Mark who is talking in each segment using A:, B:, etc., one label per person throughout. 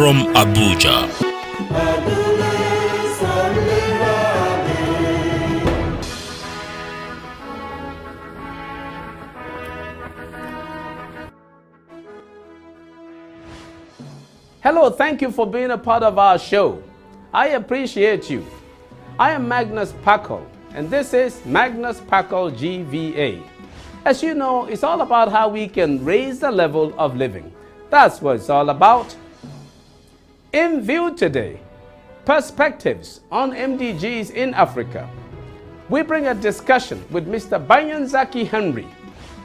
A: from Abuja.
B: Hello, thank you for being a part of our show. I appreciate you. I am Magnus Packle, and this is Magnus Packle GVA. As you know, it's all about how we can raise the level of living. That's what it's all about. In view today, perspectives on MDGs in Africa. We bring a discussion with Mr. Banyanzaki Henry,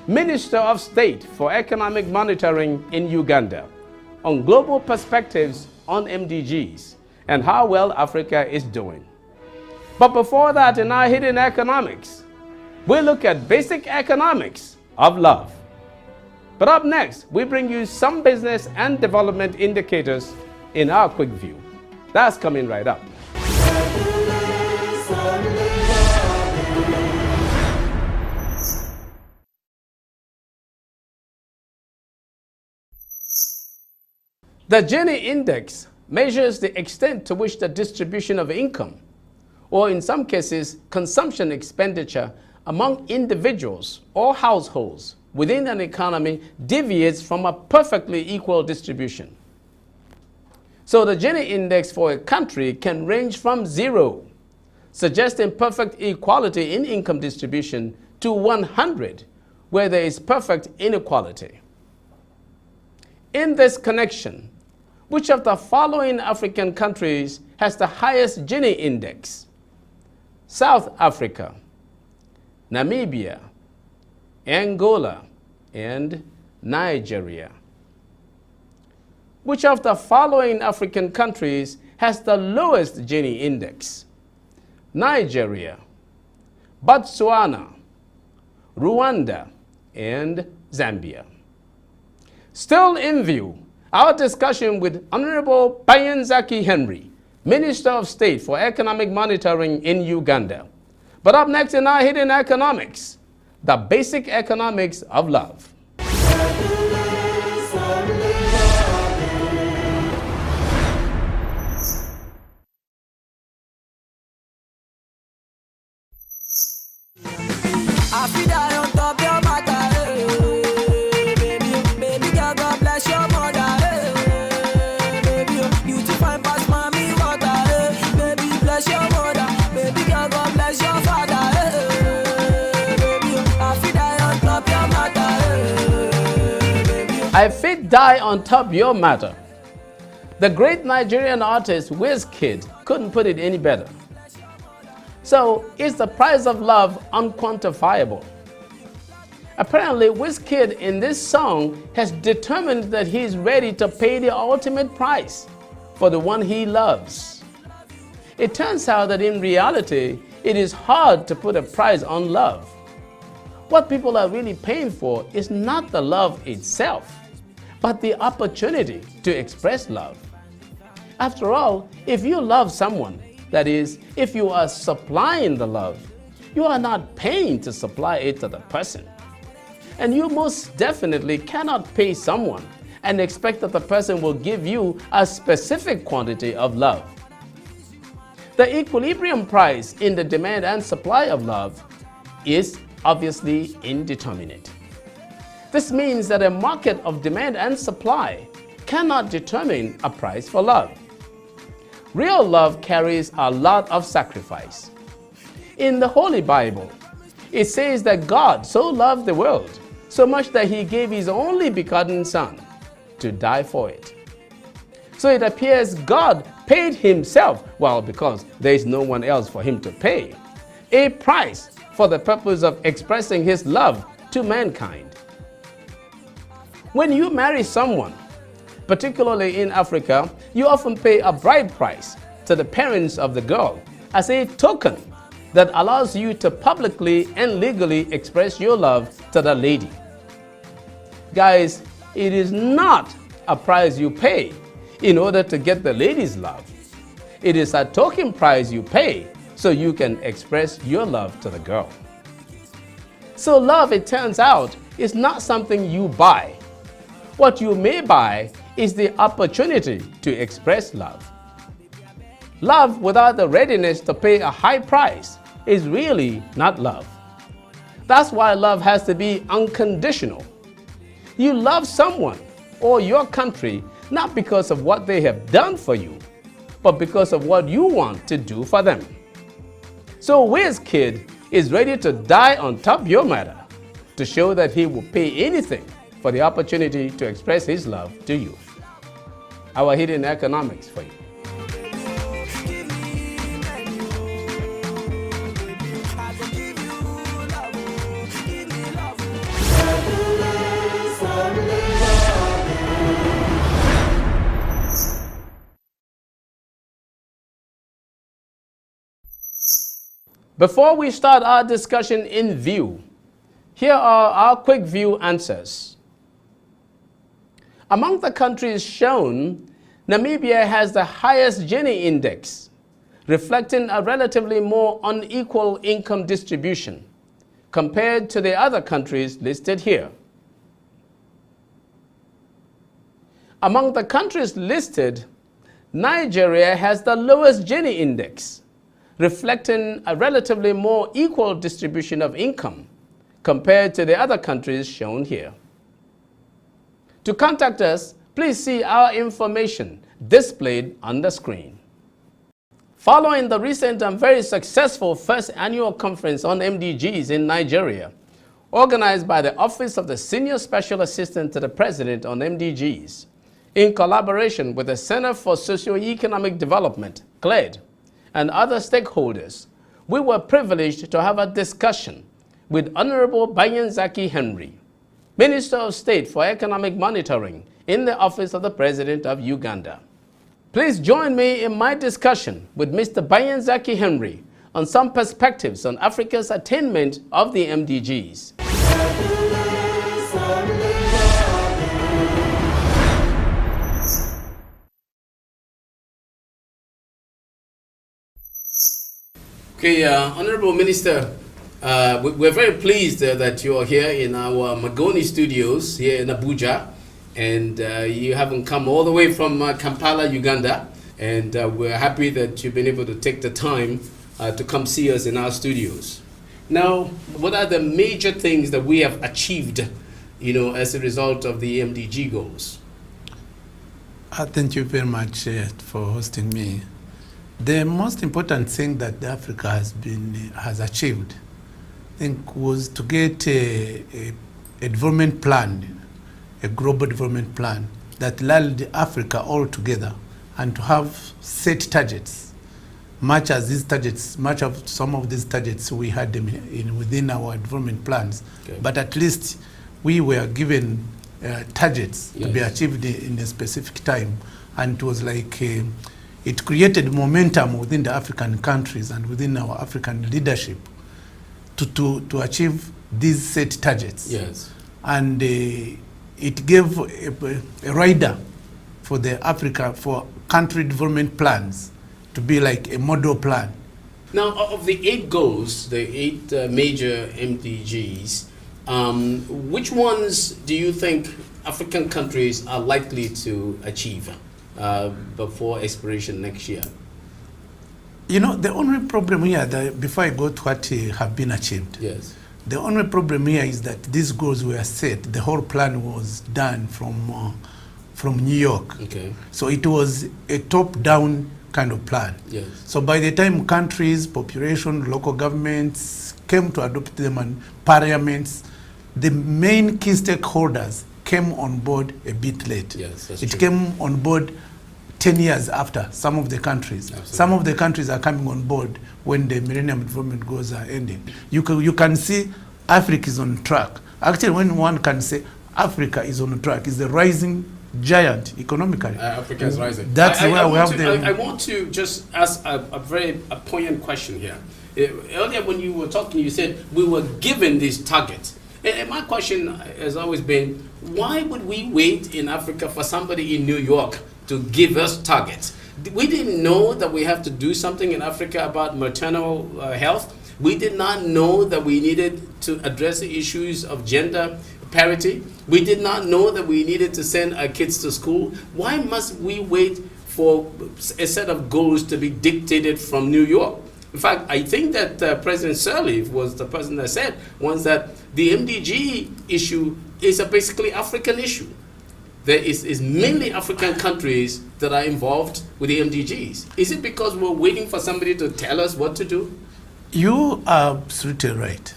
B: Minister of State for Economic Monitoring in Uganda, on global perspectives on MDGs and how well Africa is doing. But before that, in our hidden economics, we look at basic economics of love. But up next, we bring you some business and development indicators in our quick view. That's coming right up. The Gini index measures the extent to which the distribution of income, or in some cases, consumption expenditure among individuals or households within an economy deviates from a perfectly equal distribution. So the Gini index for a country can range from 0, suggesting perfect equality in income distribution, to 100, where there is perfect inequality. In this connection, which of the following African countries has the highest Gini index? South Africa, Namibia, Angola, and Nigeria. Which of the following African countries has the lowest Gini index? Nigeria, Botswana, Rwanda, and Zambia. Still in view, our discussion with Honorable Banyanzaki Henry, Minister of State for Economic Monitoring in Uganda. But up next in our hidden economics, the basic economics of love. I fit die on top your matter. The great Nigerian artist Wizkid couldn't put it any better. So, is the price of love unquantifiable? Apparently, Wizkid in this song has determined that he is ready to pay the ultimate price for the one he loves. It turns out that in reality, it is hard to put a price on love. What people are really paying for is not the love itself, but the opportunity to express love. After all, if you love someone, that is, if you are supplying the love, you are not paying to supply it to the person. And you most definitely cannot pay someone and expect that the person will give you a specific quantity of love. The equilibrium price in the demand and supply of love is obviously indeterminate. This means that a market of demand and supply cannot determine a price for love. Real love carries a lot of sacrifice. In the Holy Bible, it says that God so loved the world so much that he gave his only begotten Son to die for it. So it appears God paid himself, well, because there is no one else for him to pay, a price for the purpose of expressing his love to mankind. When you marry someone, particularly in Africa, you often pay a bride price to the parents of the girl as a token that allows you to publicly and legally express your love to the lady. Guys, it is not a price you pay in order to get the lady's love. It is a token price you pay so you can express your love to the girl. So love, it turns out, is not something you buy. What you may buy is the opportunity to express love. Love without the readiness to pay a high price is really not love. That's why love has to be unconditional. You love someone or your country not because of what they have done for you, but because of what you want to do for them. So WizKid is ready to die on top your matter to show that he will pay anything for the opportunity to express his love to you. Our hidden economics for you. Before we start our discussion in view, here are our quick view answers. Among the countries shown, Namibia has the highest Gini index, reflecting a relatively more unequal income distribution compared to the other countries listed here. Among the countries listed, Nigeria has the lowest Gini index, reflecting a relatively more equal distribution of income compared to the other countries shown here. To contact us, please see our information displayed on the screen. Following the recent and very successful first annual conference on MDGs in Nigeria, organized by the Office of the Senior Special Assistant to the President on MDGs, in collaboration with the Center for Socio-Economic Development, CLED, and other stakeholders, we were privileged to have a discussion with Honorable Banyanzaki Henry, Minister of State for Economic Monitoring in the Office of the President of Uganda. Please join me in my discussion with Mr. Banyanzaki Henry on some perspectives on Africa's attainment of the MDGs. Okay, Honorable Minister, we're very pleased that you are here in our Magoni studios here in Abuja, and you haven't come all the way from Kampala, Uganda, and we're happy that you've been able to take the time to come see us in our studios. Now, what are the major things that we have achieved, as a result of the MDG goals?
A: Thank you very much for hosting me. The most important thing that Africa has achieved, I think, was to get a development plan, a global development plan that allowed Africa all together and to have set targets, much of some of these targets we had them within our development plans. Okay. But at least we were given targets to be achieved in a specific time, and it was like it created momentum within the African countries and within our African leadership to achieve these set targets.
B: Yes.
A: And it gave a rider for for country development plans to be like a model plan.
B: Now, of the 8 goals, the 8 major MDGs, which ones do you think African countries are likely to achieve before expiration next year?
A: The only problem here, before I go to what have been achieved,
B: yes,
A: the only problem here is that these goals were set. The whole plan was done from New York.
B: Okay.
A: So it was a top-down kind of plan.
B: Yes.
A: So by the time countries, population, local governments came to adopt them and parliaments, the main key stakeholders came on board a bit late.
B: Yes, that's
A: it
B: true.
A: Came on board 10 years after some of the countries.
B: Absolutely.
A: Some of the countries are coming on board when the Millennium Development Goals are ending. You can see Africa is on track. Actually, when one can say Africa is on track, is the rising giant economically.
B: Africa is rising.
A: That's where we have
B: I want to just ask a very poignant question here. Earlier when you were talking, you said we were given these targets. And my question has always been, why would we wait in Africa for somebody in New York to give us targets? We didn't know that we have to do something in Africa about maternal health. We did not know that we needed to address the issues of gender parity. We did not know that we needed to send our kids to school. Why must we wait for a set of goals to be dictated from New York? In fact, I think that President Sirleaf was the person that said once that the MDG issue is a basically African issue. There is mainly African countries that are involved with the MDGs. Is it because we're waiting for somebody to tell us what to do?
A: You are absolutely right.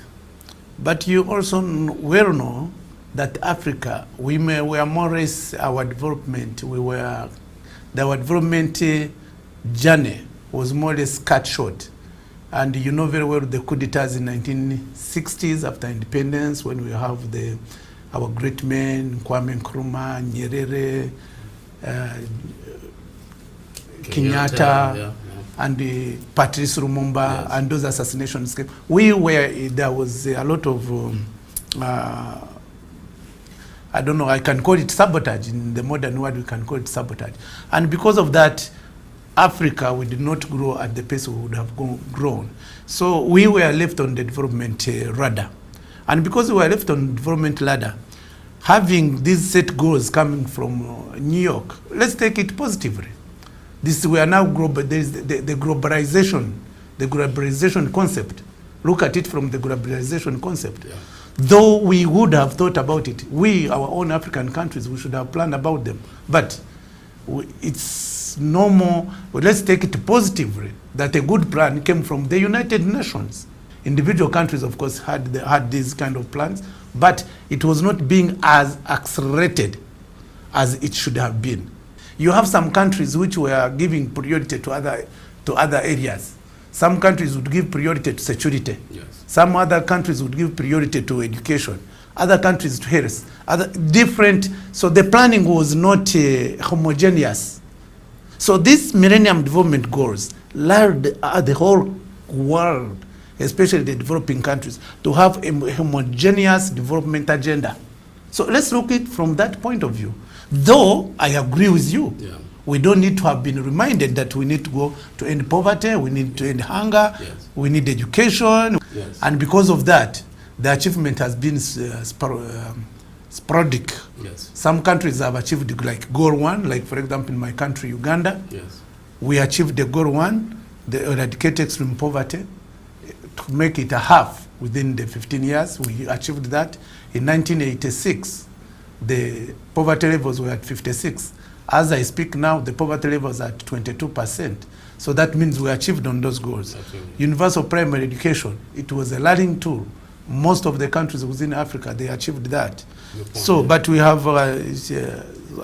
A: But you also well know that Africa, we were more or less our development, our development journey was more or less cut short. And you know very well the coup d'etats in 1960s after independence, when we have our great men, Kwame Nkrumah, Nyerere, Kenyatta, and Patrice Lumumba, yes, and those assassinations came. There was a lot of, I don't know, I can call it sabotage. In the modern world, we can call it sabotage. And because of that, Africa, we did not grow at the pace we would have grown. So we were left on the development radar. And because we were left on the development ladder, having these set goals coming from New York, let's take it positively. We are now the globalization concept. Look at it from the globalization concept. Yeah. Though we would have thought about it, our own African countries, we should have planned about them. But it's no more, well, let's take it positively, that a good plan came from the United Nations. Individual countries, of course, had these kind of plans, but it was not being as accelerated as it should have been. You have some countries which were giving priority to other areas. Some countries would give priority to security. Yes. Some other countries would give priority to education. Other countries to health. So the planning was not homogeneous. So these Millennium Development Goals allowed the whole world, especially the developing countries, to have a homogeneous development agenda. So let's look at it from that point of view. Though I agree with you, yeah, we don't need to have been reminded that we need to go to end poverty, we need to end hunger, yes, we need education, yes, and because of that, the achievement has been sporadic. Yes. Some countries have achieved like goal 1, like for example in my country, Uganda, yes, we achieved the goal 1, the eradicate extreme poverty, to make it a half within the 15 years. We achieved that. In 1986, the poverty levels were at 56. As I speak now, the poverty levels are at 22%. So that means we achieved on those goals. Absolutely. Universal primary education, it was a learning tool. Most of the countries within Africa, they achieved that. So, but we have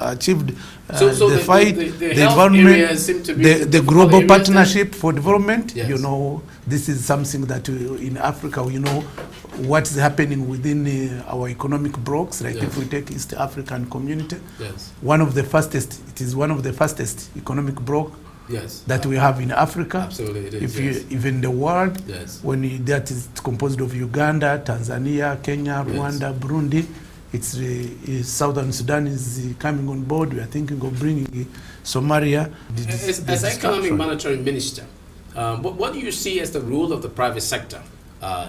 A: achieved the fight, the environment, the global partnership for development. Yes. You know, this is something that in Africa, we know what's happening within our economic blocks. Like, yes, if we take East African community, yes, it is one of the fastest economic bloc, yes, that we have in Africa. Absolutely, it is, even the world, yes, that is composed of Uganda, Tanzania, Kenya, Rwanda, yes, Burundi. Southern Sudan is coming on board. We are thinking of bringing Somalia.
B: As Economic Monetary Minister, what do you see as the role of the private sector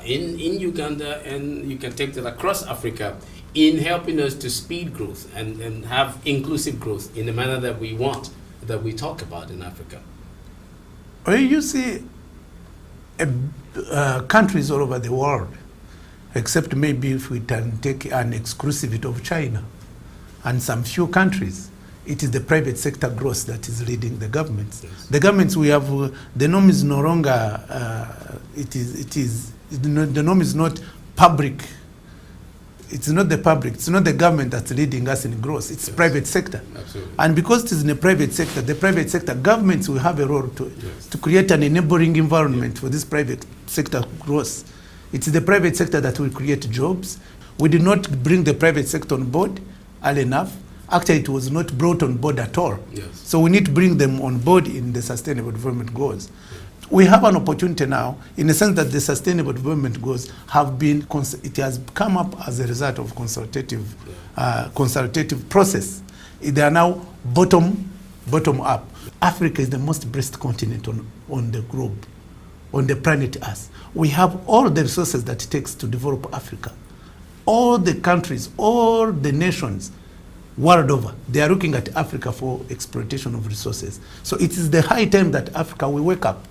B: in Uganda, and you can take that across Africa, in helping us to speed growth and have inclusive growth in the manner that we want, that we talk about in Africa?
A: Well, you see, countries all over the world, except maybe if we can take an exclusivity of China and some few countries, it is the private sector growth that is leading the governments. Yes. The governments we have, the norm is no longer, the norm is not public. It's not the public, it's not the government that's leading us in growth, it's, yes, private sector. Absolutely. And because it is in the private sector, governments will have a role to, yes, to create an enabling environment, yes, for this private sector growth. It's the private sector that will create jobs. We did not bring the private sector on board early enough. Actually, it was not brought on board at all. Yes. So we need to bring them on board in the Sustainable Development Goals. Yes. We have an opportunity now, in the sense that the Sustainable Development Goals have been, it has come up as a result of consultative process. They are now bottom up. Africa is the most blessed continent on the globe, on the planet Earth. We have all the resources that it takes to develop Africa. all the countries, all the nations world over, they are looking at Africa for exploitation of resources. So it is the high time that Africa will wake up.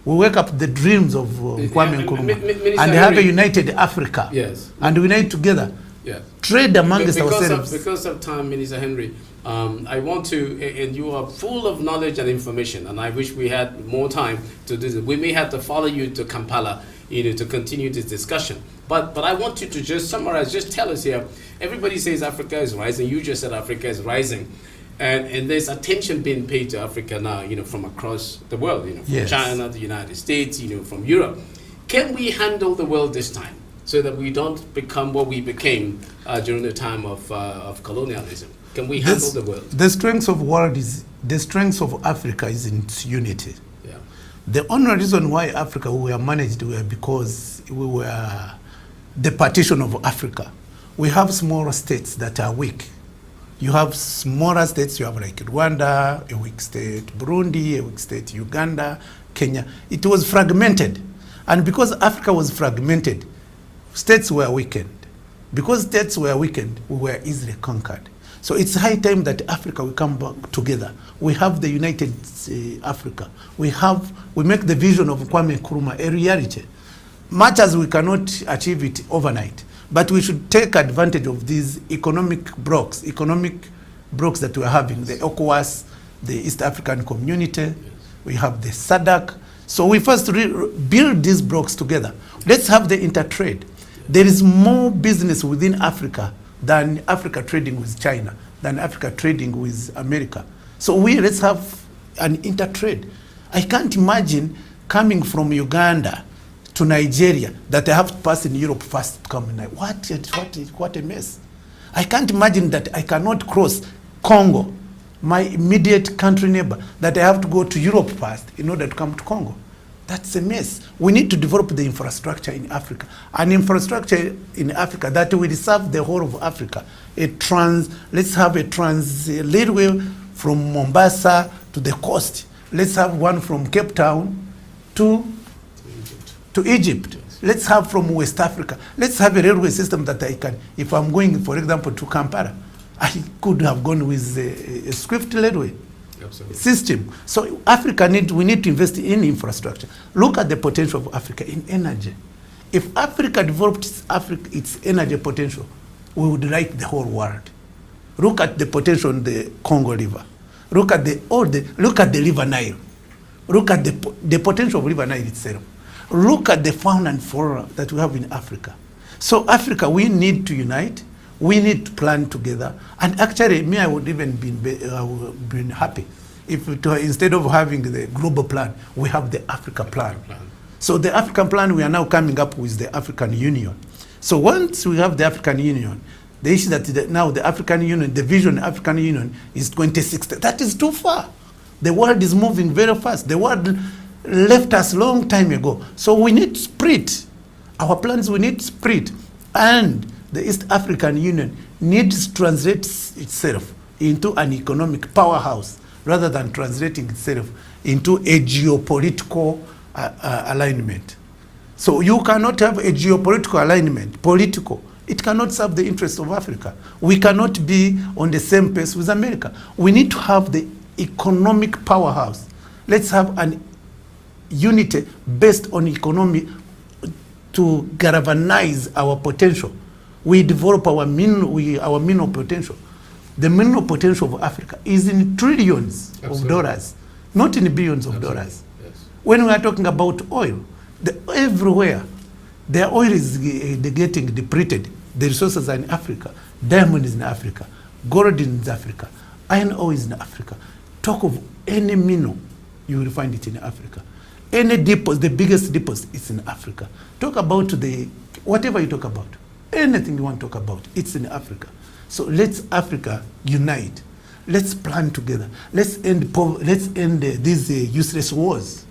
A: We wake up the dreams of Kwame Nkrumah and have a united Africa.
B: Yes.
A: And unite together.
B: Yes.
A: Trade amongst ourselves.
B: Because of time, Minister Henry, I want to, and you are full of knowledge and information, and I wish we had more time to do this. We may have to follow you to Kampala, to continue this discussion. But I want you to just summarize, just tell us here. Everybody says Africa is rising. You just said Africa is rising. And there's attention being paid to Africa now, from across the world, from
A: yes.
B: China, the United States, from Europe. Can we handle the world this time so that we don't become what we became during the time of colonialism? Can we handle the world?
A: The strength of Africa is in its unity.
B: Yeah.
A: The only reason why Africa we were managed were because we were the partition of Africa. We have smaller states that are weak. You have smaller states, you have like Rwanda, a weak state, Burundi, a weak state, Uganda, Kenya. It was fragmented. And because Africa was fragmented, states were weakened. Because states were weakened, we were easily conquered. So it's high time that Africa will come back together. We have the united Africa. We make the vision of Kwame Nkrumah a reality. Much as we cannot achieve it overnight, but we should take advantage of these economic blocks that we are having, the ECOWAS, the East African Community, yes. We have the SADC. So we first build these blocks together. Let's have the intertrade. There is more business within Africa than Africa trading with China, than Africa trading with America. So let's have an intertrade. I can't imagine coming from Uganda to Nigeria that I have to pass in Europe first to come in. What a mess. I can't imagine that I cannot cross Congo, my immediate country neighbor, that I have to go to Europe first in order to come to Congo. That's a mess. We need to develop the infrastructure in Africa. An infrastructure in Africa that will serve the whole of Africa. Let's have a railway from Mombasa to the coast. Let's have one from Cape Town to Egypt. Let's have from West Africa. Let's have a railway system that I can, if I'm going, for example, to Kampala, I could have gone with a swift railway system. So we need to invest in infrastructure. Look at the potential of Africa in energy. If Africa developed its energy potential, we would light the whole world. Look at the potential in the Congo River. Look at the River Nile. Look at the potential of River Nile itself. Look at the fauna and flora that we have in Africa. So Africa, we need to unite. We need to plan together. And actually, I would even been happy if instead of having the global plan, we have the Africa plan. So the African plan, we are now coming up with the African Union. So once we have the African Union, the issue that now the African Union, the vision of the African Union is 2060. That is too far. The world is moving very fast. The world left us long time ago. So we need spirit. Our plans, we need spirit. And the East African Union needs to translate itself into an economic powerhouse rather than translating itself into a geopolitical alignment. So you cannot have a geopolitical alignment, political. It cannot serve the interests of Africa. We cannot be on the same pace with America. We need to have the economic powerhouse. Let's have an unity based on economy to galvanize our potential. We develop our mineral potential. The mineral potential of Africa is in trillions of dollars, not in billions of dollars. Yes. When we are talking about oil, everywhere, the oil is getting depleted. The resources are in Africa. Diamond is in Africa. Gold is in Africa. Iron ore is in Africa. Talk of any mineral, you will find it in Africa. Any deposit, the biggest deposit is in Africa. Talk about whatever you talk about, anything you want to talk about, it's in Africa. So let's Africa unite. Let's plan together. Let's end these useless wars.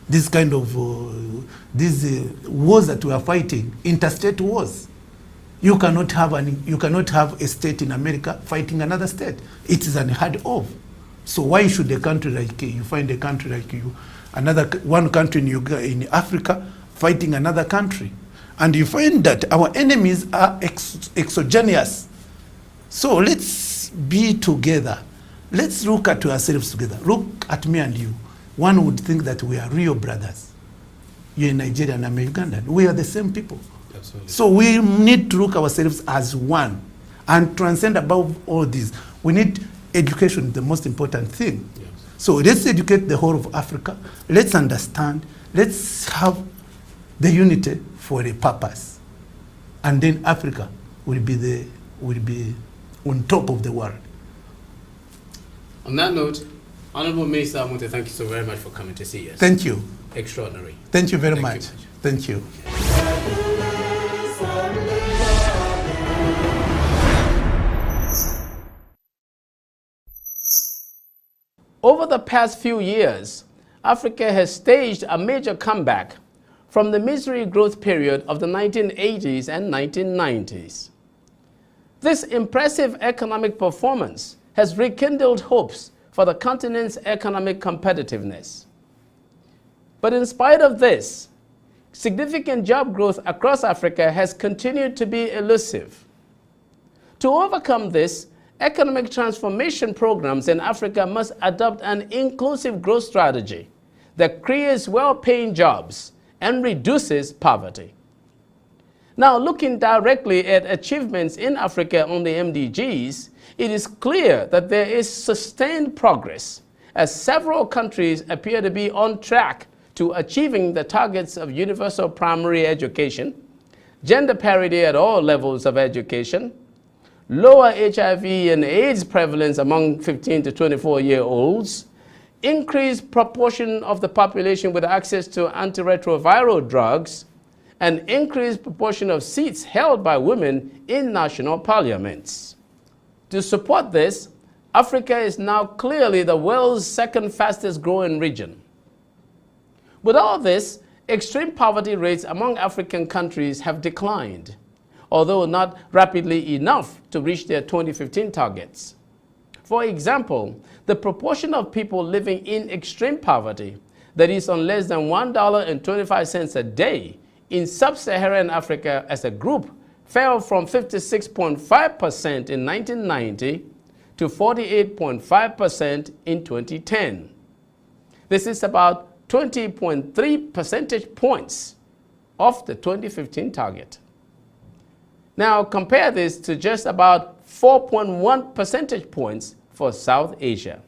A: This kind of these wars that we are fighting, interstate wars. You cannot have a state in America fighting another state. It is unheard of. So why should a country like you find a country like you, one country in Africa fighting another country? And you find that our enemies are exogenous. So let's be together. Let's look at ourselves together. Look at me and you. One would think that we are real brothers. You're Nigerian, I'm Ugandan. We are the same people.
C: Absolutely.
A: So we need to look ourselves as one and transcend above all this. We need education, the most important thing.
C: Yes.
A: So let's educate the whole of Africa. Let's understand. Let's have the unity for a purpose. And then Africa will be on top of the world.
C: On that note, Honorable Minister, I want to thank you so very much for coming to see us.
A: Thank you.
C: Extraordinary.
A: Thank you very
C: Thank
A: much.
C: you.
A: Thank you.
B: Over the past few years, Africa has staged a major comeback from the misery growth period of the 1980s and 1990s. This impressive economic performance has rekindled hopes for the continent's economic competitiveness. But in spite of this, significant job growth across Africa has continued to be elusive. To overcome this, economic transformation programs in Africa must adopt an inclusive growth strategy that creates well-paying jobs and reduces poverty. Now, looking directly at achievements in Africa on the MDGs, it is clear that there is sustained progress as several countries appear to be on track to achieving the targets of universal primary education, gender parity at all levels of education, lower HIV and AIDS prevalence among 15 to 24-year-olds, increased proportion of the population with access to antiretroviral drugs, and increased proportion of seats held by women in national parliaments. To support this, Africa is now clearly the world's second fastest growing region. With all this, extreme poverty rates among African countries have declined, although not rapidly enough to reach their 2015 targets. For example, the proportion of people living in extreme poverty, that is on less than $1.25 a day, in sub-Saharan Africa as a group fell from 56.5% in 1990 to 48.5% in 2010. This is about 20.3 percentage points off the 2015 target. Now compare this to just about 4.1 percentage points for South Asia.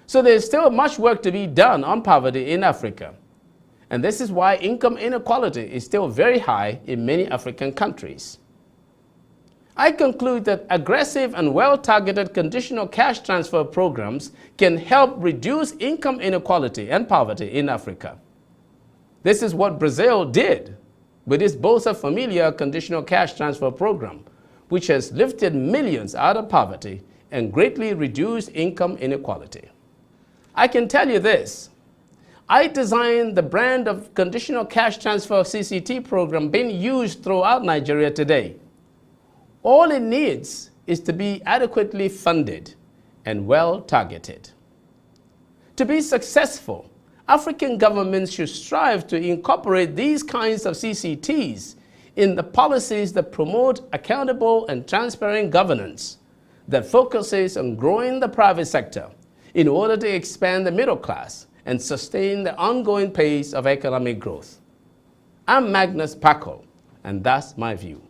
B: So there's still much work to be done on poverty in Africa. And this is why income inequality is still very high in many African countries. I conclude that aggressive and well-targeted conditional cash transfer programs can help reduce income inequality and poverty in Africa. This is what Brazil did with its Bolsa Familia conditional cash transfer program, which has lifted millions out of poverty and greatly reduced income inequality. I can tell you this. I designed the brand of conditional cash transfer CCT program being used throughout Nigeria today. All it needs is to be adequately funded and well targeted. To be successful, African governments should strive to incorporate these kinds of CCTs in the policies that promote accountable and transparent governance that focuses on growing the private sector in order to expand the middle class and sustain the ongoing pace of economic growth. I'm Magnus Paco, and that's my view.